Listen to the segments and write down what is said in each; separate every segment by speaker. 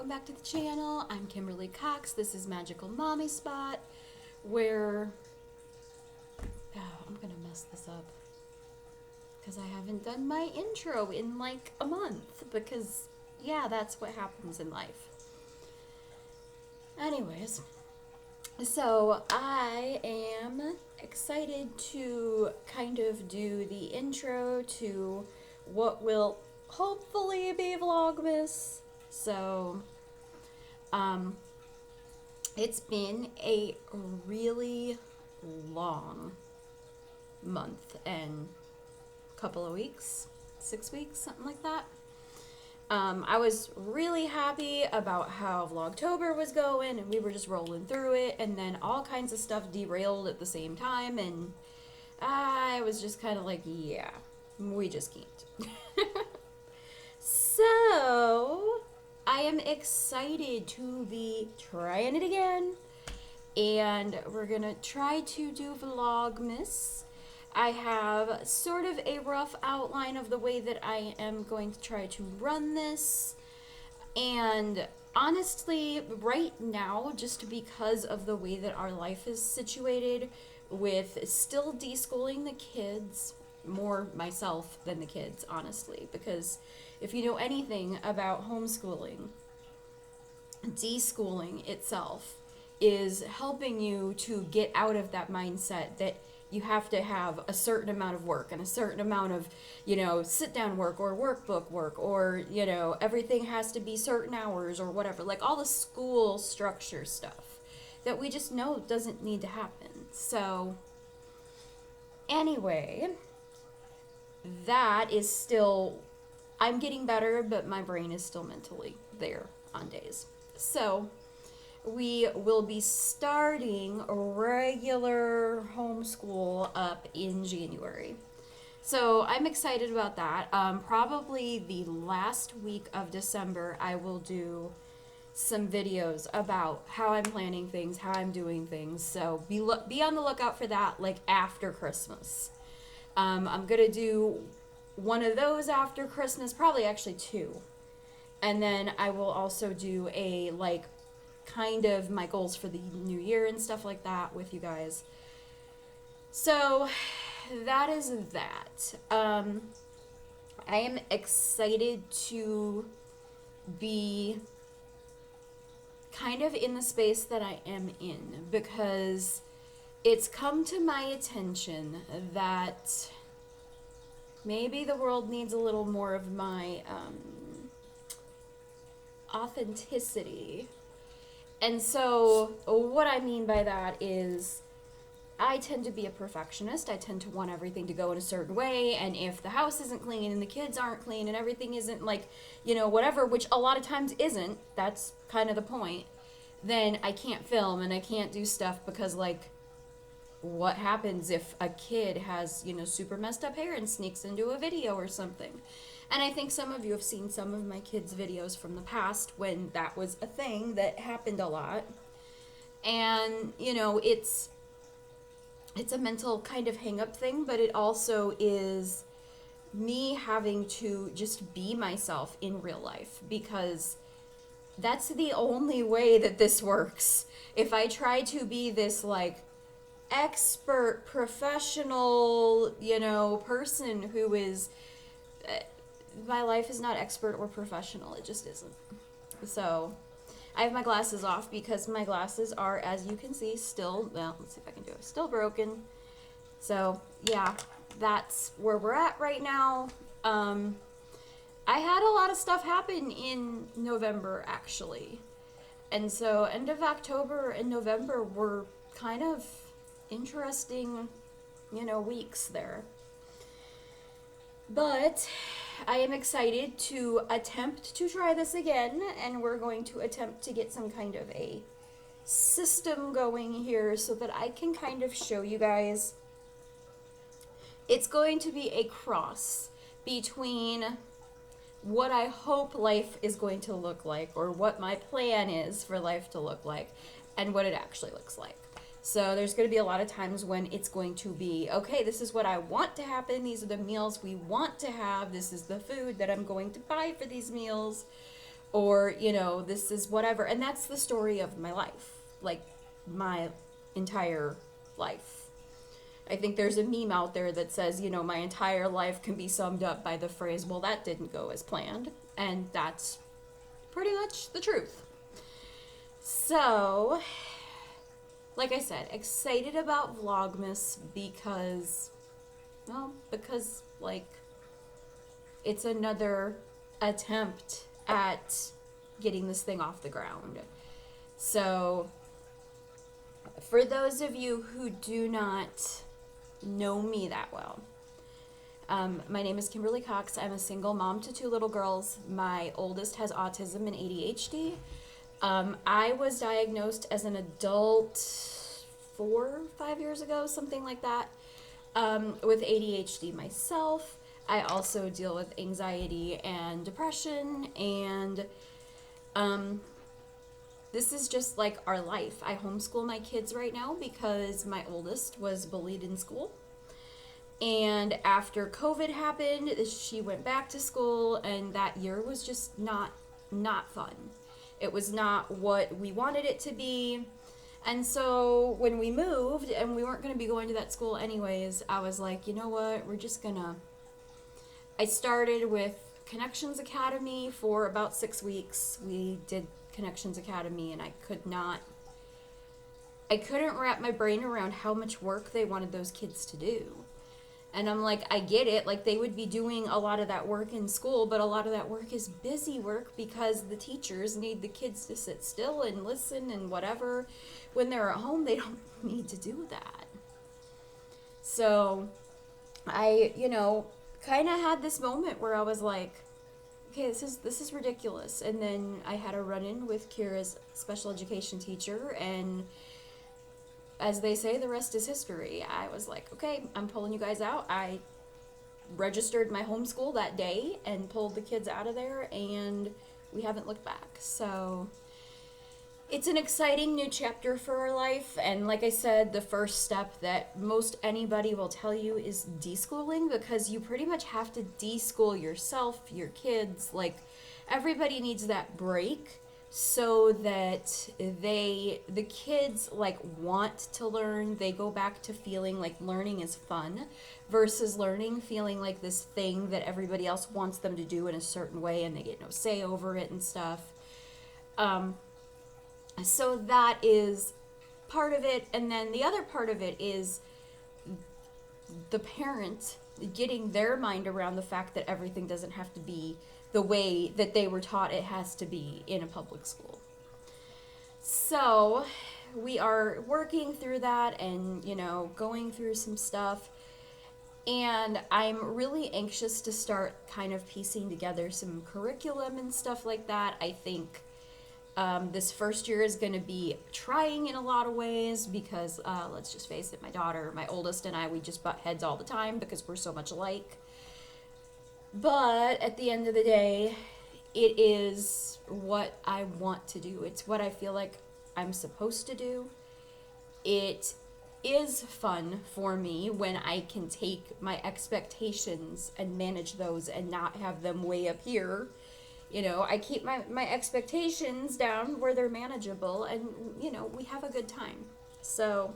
Speaker 1: welcome back to the channel. I'm Kimberly Cox. This is Magical Mommy Spot, where I'm gonna mess this up because I haven't done my intro in like a month, because yeah, that's what happens in life. Anyways, so I am excited to kind of do the intro to what will hopefully be Vlogmas. So, it's been a really long month and couple of weeks, 6 weeks, something like that. I was really happy about how Vlogtober was going, and we were just rolling through it, and then all kinds of stuff derailed at the same time, and I was just kind of like, yeah, we just can't. So, I am excited to be trying it again, and we're gonna try to do Vlogmas. I have sort of a rough outline of the way that I am going to try to run this, and honestly, right now, just because of the way that our life is situated, with still deschooling the kids, more myself than the kids, honestly, because if you know anything about homeschooling, deschooling itself is helping you to get out of that mindset that you have to have a certain amount of work and a certain amount of, sit down work or workbook work, or, everything has to be certain hours or whatever, like all the school structure stuff that we just know doesn't need to happen. So anyway, that is still, I'm getting better, but my brain is still mentally there on days. So we will be starting regular homeschool up in January. So I'm excited about that. Probably the last week of December, I will do some videos about how I'm planning things, how I'm doing things. So be on the lookout for that, like after Christmas. I'm gonna do one of those after Christmas, probably actually two. And then I will also do a, kind of my goals for the new year and stuff like that with you guys. So that is that. I am excited to be kind of in the space that I am in, because it's come to my attention that maybe the world needs a little more of my authenticity. And so what I mean by that is I tend to be a perfectionist. I tend to want everything to go in a certain way, and if the house isn't clean and the kids aren't clean and everything isn't whatever, which a lot of times isn't, that's kind of the point, then I can't film and I can't do stuff, because what happens if a kid has, super messed up hair and sneaks into a video or something? And I think some of you have seen some of my kids' videos from the past when that was a thing that happened a lot. And, it's a mental kind of hang-up thing, but it also is me having to just be myself in real life, because that's the only way that this works. If I try to be this, expert, professional, person who is... my life is not expert or professional. It just isn't. So I have my glasses off because my glasses are, as you can see, still, well, let's see if I can do it, still broken. So yeah, that's where we're at right now. I had a lot of stuff happen in November, actually. And so end of October and November were kind of interesting, weeks there. But I am excited to attempt to try this again, and we're going to attempt to get some kind of a system going here so that I can kind of show you guys. It's going to be a cross between what I hope life is going to look like, or what my plan is for life to look like, and what it actually looks like. So there's going to be a lot of times when it's going to be, okay, this is what I want to happen. These are the meals we want to have. This is the food that I'm going to buy for these meals. or, you know, this is whatever. And that's the story of my life, like my entire life. I think there's a meme out there that says, you know, my entire life can be summed up by the phrase, well, that didn't go as planned. And that's pretty much the truth. So, like I said, excited about Vlogmas because, well, because, like, it's another attempt at getting this thing off the ground. So, for those of you who do not know me that well, my name is Kimberly Cox. I'm a single mom to 2 little girls. My oldest has autism and ADHD. I was diagnosed as an adult 4, 5 years ago, something like that, with ADHD myself. I also deal with anxiety and depression, and this is just like our life. I homeschool my kids right now because my oldest was bullied in school. And after COVID happened, she went back to school, and that year was just not fun. It was not what we wanted it to be. And so when we moved and we weren't going to be going to that school anyways, I was like, you know what, I started with Connections Academy for about 6 weeks. We did Connections Academy, and I couldn't wrap my brain around how much work they wanted those kids to do. And I'm like, I get it. Like, they would be doing a lot of that work in school, but a lot of that work is busy work because the teachers need the kids to sit still and listen and whatever. When they're at home, they don't need to do that. So I, kind of had this moment where I was like, okay, this is ridiculous. And then I had a run-in with Kira's special education teacher, and as they say, the rest is history. I was like, okay, I'm pulling you guys out. I registered my homeschool that day and pulled the kids out of there, and we haven't looked back. So it's an exciting new chapter for our life. And like I said, the first step that most anybody will tell you is deschooling, because you pretty much have to deschool yourself, your kids. Like, everybody needs that break so that the kids like want to learn. They go back to feeling like learning is fun versus learning feeling like this thing that everybody else wants them to do in a certain way and they get no say over it and stuff. So that is part of it. And then the other part of it is the parent getting their mind around the fact that everything doesn't have to be the way that they were taught it has to be in a public school. So we are working through that and, going through some stuff. And I'm really anxious to start kind of piecing together some curriculum and stuff like that. I think this first year is going to be trying in a lot of ways because, let's just face it, my oldest and I, we just butt heads all the time because we're so much alike. But at the end of the day, it is what I want to do. It's what I feel like I'm supposed to do. It is fun for me when I can take my expectations and manage those and not have them way up here. I keep my expectations down where they're manageable, and, we have a good time. So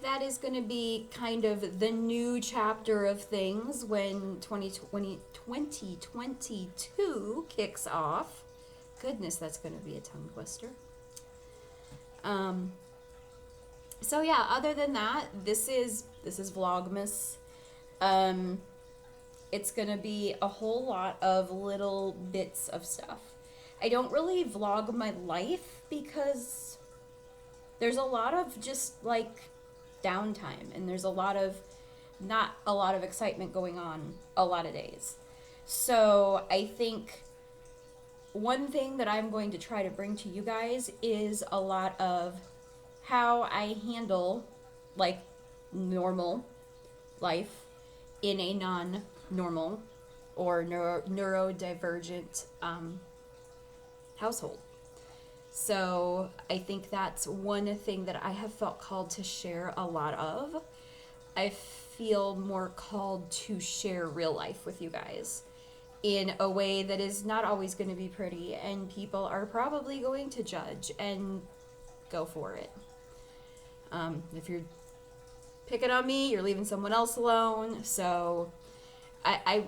Speaker 1: that is going to be kind of the new chapter of things when 2022 kicks off. Goodness, that's going to be a tongue twister. So yeah, other than that, this is Vlogmas. It's going to be a whole lot of little bits of stuff. I don't really vlog my life because there's a lot of just like downtime, and there's not a lot of excitement going on a lot of days. So I think one thing that I'm going to try to bring to you guys is a lot of how I handle like normal life in a non-normal or neurodivergent household. So I think that's one thing that I have felt called to share a lot of. I feel more called to share real life with you guys in a way that is not always going to be pretty, and people are probably going to judge, and go for it. If you're picking on me, you're leaving someone else alone. So I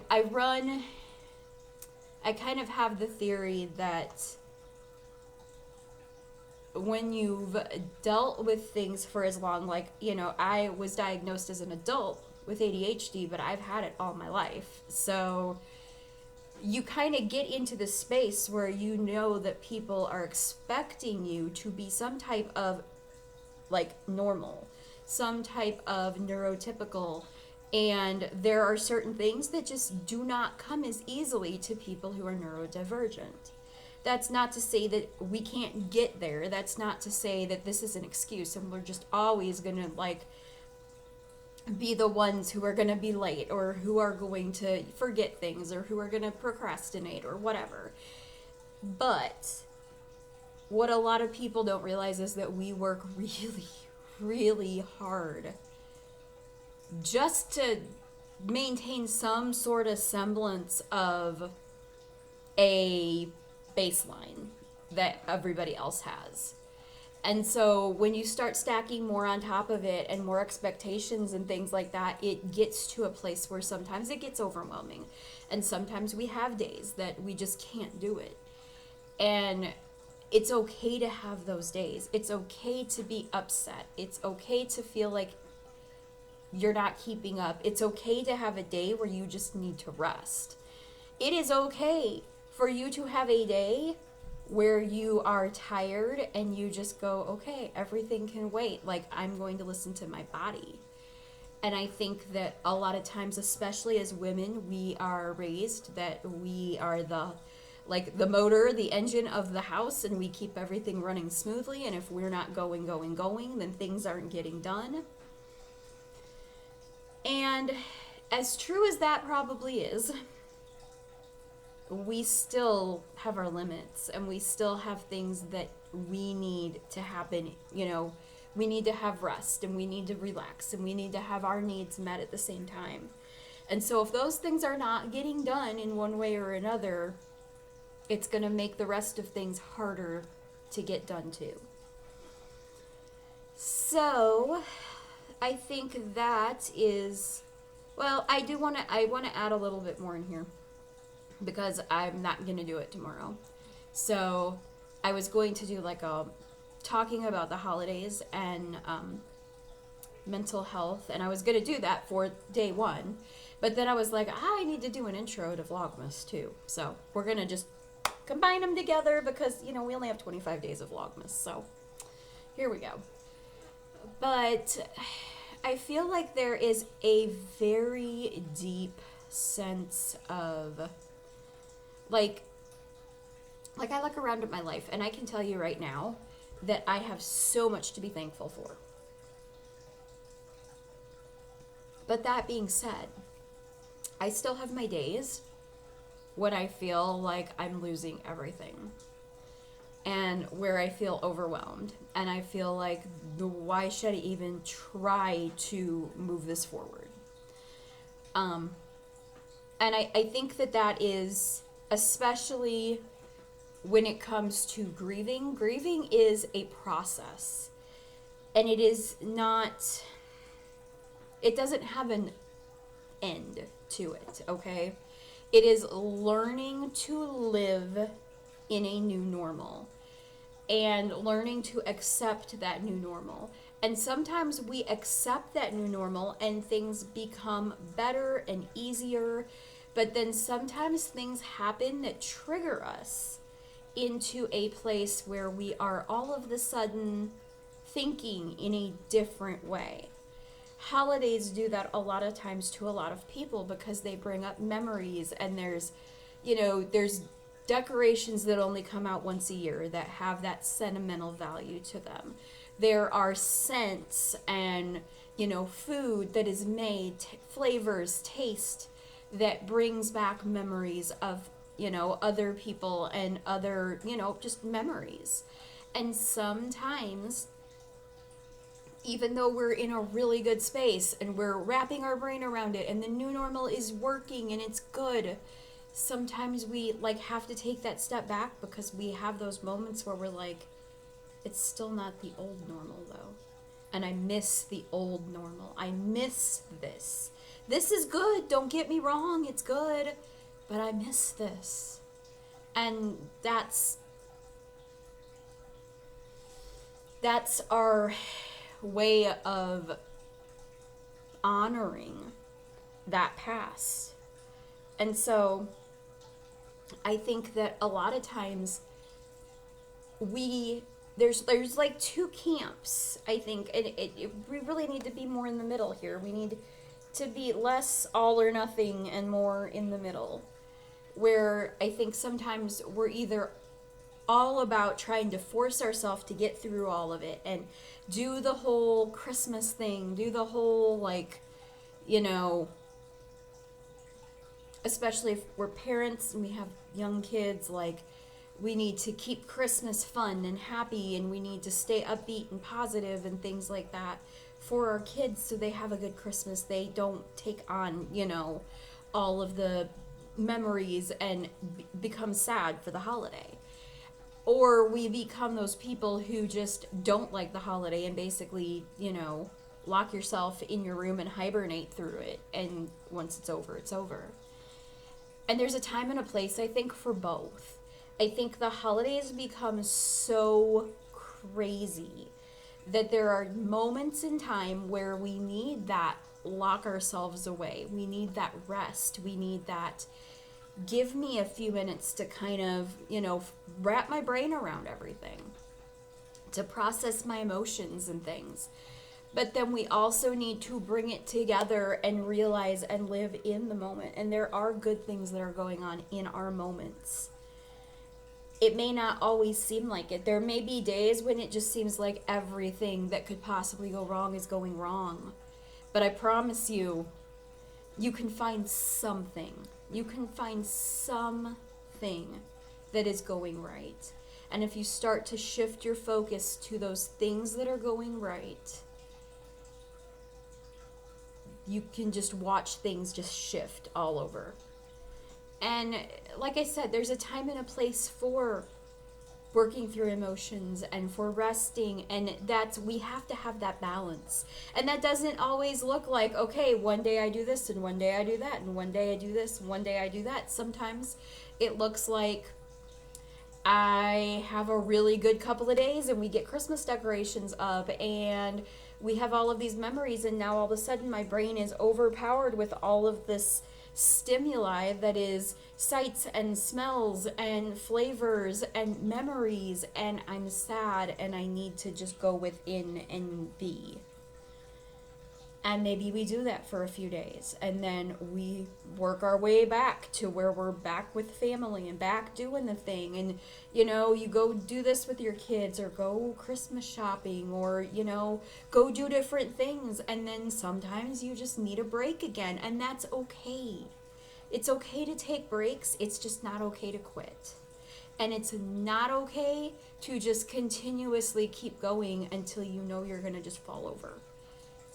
Speaker 1: kind of have the theory that when you've dealt with things for as long, like, I was diagnosed as an adult with ADHD, but I've had it all my life. So you kind of get into the space where you know that people are expecting you to be some type of, like, normal, some type of neurotypical, and there are certain things that just do not come as easily to people who are neurodivergent. That's not to say that we can't get there. That's not to say that this is an excuse and we're just always going to, like, be the ones who are going to be late, or who are going to forget things, or who are going to procrastinate, or whatever. But what a lot of people don't realize is that we work really, really hard just to maintain some sort of semblance of a baseline that everybody else has. And so when you start stacking more on top of it and more expectations and things like that, it gets to a place where sometimes it gets overwhelming. And sometimes we have days that we just can't do it. And it's okay to have those days. It's okay to be upset. It's okay to feel like you're not keeping up. It's okay to have a day where you just need to rest. It is okay for you to have a day where you are tired and you just go, okay, everything can wait. Like, I'm going to listen to my body. And I think that a lot of times, especially as women, we are raised that we are the motor, the engine of the house, and we keep everything running smoothly. And if we're not going, then things aren't getting done. And as true as that probably is, we still have our limits, and we still have things that we need to happen. We need to have rest, and we need to relax, and we need to have our needs met at the same time. And so if those things are not getting done in one way or another, it's going to make the rest of things harder to get done too. So I think that is, well, I want to add a little bit more in here, because I'm not going to do it tomorrow. So I was going to do like a talking about the holidays and mental health, and I was going to do that for day one, but then I was like, I need to do an intro to Vlogmas too. So we're going to just combine them together, because, we only have 25 days of Vlogmas. So here we go. But I feel like there is a very deep sense of, like I look around at my life, and I can tell you right now that I have so much to be thankful for. But that being said, I still have my days when I feel like I'm losing everything, and where I feel overwhelmed, and I feel like, why should I even try to move this forward? And I think that is, especially when it comes to grieving. Grieving is a process, and it doesn't have an end to it, okay? It is learning to live in a new normal, and learning to accept that new normal. And sometimes we accept that new normal and things become better and easier, but then sometimes things happen that trigger us into a place where we are all of a sudden thinking in a different way. Holidays do that a lot of times to a lot of people, because they bring up memories, and there's decorations that only come out once a year that have that sentimental value to them. There are scents and, food that is made, flavors, taste, that brings back memories of, other people and other, just memories. And sometimes, even though we're in a really good space and we're wrapping our brain around it and the new normal is working and it's good, sometimes we like have to take that step back because we have those moments where we're like, it's still not the old normal though. And I miss the old normal. I miss this. This is good, don't get me wrong, it's good, but I miss this. And that's our way of honoring that past. And so I think that a lot of times there's like two camps, I think, and we really need to be more in the middle here. We need to be less all or nothing and more in the middle, where I think sometimes we're either all about trying to force ourselves to get through all of it and do the whole Christmas thing, do the whole, like, you know, especially if we're parents and we have young kids, like, we need to keep Christmas fun and happy, and we need to stay upbeat and positive and things like that for our kids so they have a good Christmas. They don't take on, you know, all of the memories and become sad for the holiday. Or we become those people who just don't like the holiday and basically, you know, lock yourself in your room and hibernate through it. And once it's over, it's over. And there's a time and a place, I think, for both. I think the holidays become so crazy that there are moments in time where we need that lock ourselves away. We need that rest. We need that give me a few minutes to kind of, you know, wrap my brain around everything, to process my emotions and things. But then we also need to bring it together and realize and live in the moment. And there are good things that are going on in our moments. It may not always seem like it. There may be days when it just seems like everything that could possibly go wrong is going wrong. But I promise you, you can find something. You can find something that is going right. And if you start to shift your focus to those things that are going right, you can just watch things just shift all over. And like I said, there's a time and a place for working through emotions and for resting, and we have to have that balance. And that doesn't always look like, okay, one day I do this and one day I do that and one day I do this and one day I do that. Sometimes it looks like I have a really good couple of days and we get Christmas decorations up and we have all of these memories, and now all of a sudden my brain is overpowered with all of this stimuli that is sights and smells and flavors and memories, and I'm sad and I need to just go within and be. And maybe we do that for a few days and then we work our way back to where we're back with family and back doing the thing. And, you know, you go do this with your kids or go Christmas shopping or, you know, go do different things. And then sometimes you just need a break again, and that's okay. It's okay to take breaks. It's just not okay to quit. And it's not okay to just continuously keep going until you know you're going to just fall over.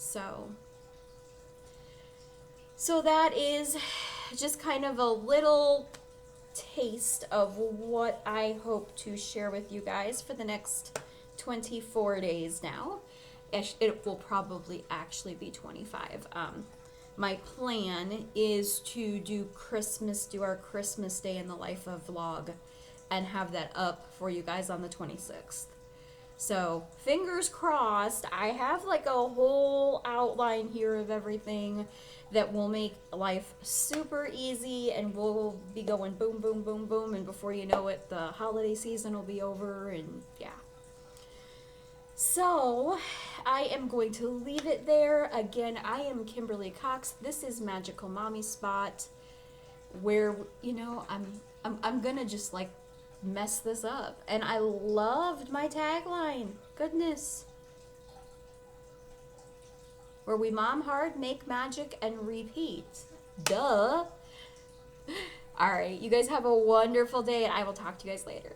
Speaker 1: So that is just kind of a little taste of what I hope to share with you guys for the next 24 days now. It will probably actually be 25. My plan is to do our Christmas Day in the Life of vlog and have that up for you guys on the 26th. So fingers crossed. I have like a whole outline here of everything that will make life super easy, and we'll be going boom, boom, boom, boom, and before you know it, the holiday season will be over, and yeah. So I am going to leave it there. Again, I am Kimberly Cox. This is Magical Mommy Spot, where, you know, I'm gonna just like mess this up. And I loved my tagline. Goodness. Where we mom hard, make magic, and repeat. Duh. All right, you guys have a wonderful day, and I will talk to you guys later.